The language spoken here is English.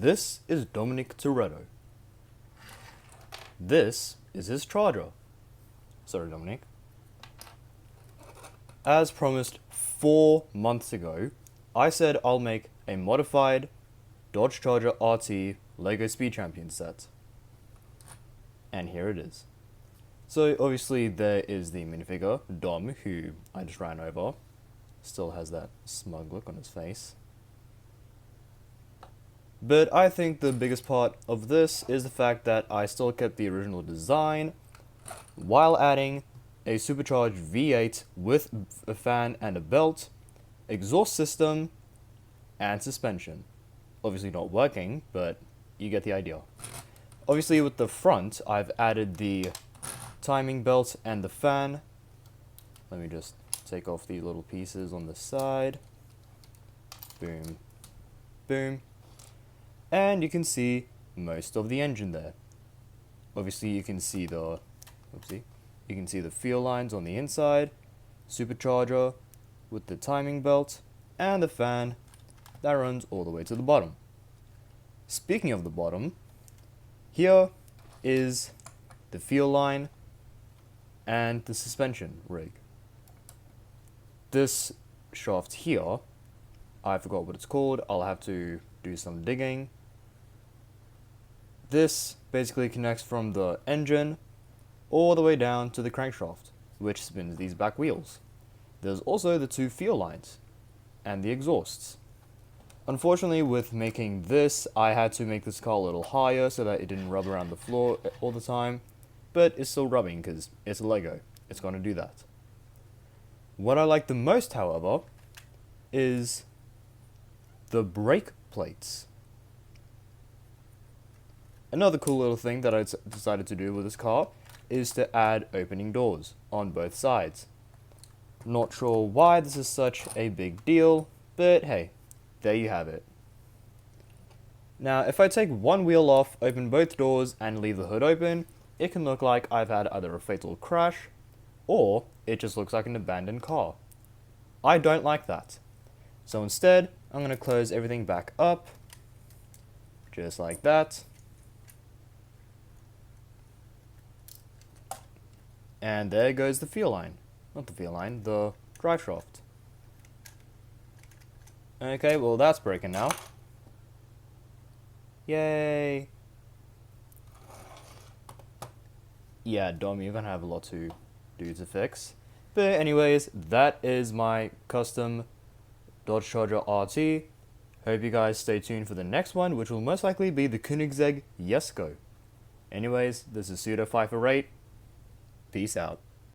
This is Dominic Toretto. This is his charger. Sorry, Dominic. As promised 4 months ago, I said I'll make a modified Dodge Charger RT LEGO Speed Champion set. And here it is. So obviously there is the minifigure, Dom, who I just ran over. Still has that smug look on his face. But I think the biggest part of this is the fact that I still kept the original design while adding a supercharged V8 with a fan and a belt, exhaust system, and suspension. Obviously not working, but you get the idea. Obviously with the front, I've added the timing belt and the fan. Let me just take off these little pieces on the side. Boom, boom. And you can see most of the engine there. Obviously you can see the feel lines on the inside, supercharger with the timing belt, and the fan that runs all the way to the bottom. Speaking of the bottom, here is the feel line and the suspension rig. This shaft here, I forgot what it's called, I'll have to do some digging. This basically connects from the engine all the way down to the crankshaft, which spins these back wheels. There's also the two feel lines and the exhausts. Unfortunately, with making this, I had to make this car a little higher so that it didn't rub around the floor all the time, but it's still rubbing because it's a Lego. It's going to do that. What I like the most, however, is the brake plates. Another cool little thing that I decided to do with this car is to add opening doors on both sides. Not sure why this is such a big deal, but hey, there you have it. Now, if I take one wheel off, open both doors, and leave the hood open, it can look like I've had either a fatal crash, or it just looks like an abandoned car. I don't like that. So instead, I'm going to close everything back up, just like that. And there goes the feel line. Not the feel line, the drive shaft. Okay, well that's broken now. Yay! Yeah, Dom, you're gonna have a lot to do to fix. But anyways, that is my custom Dodge Charger RT. Hope you guys stay tuned for the next one, which will most likely be the Koenigsegg Jesko. Anyways, this is Pseudo548. Peace out.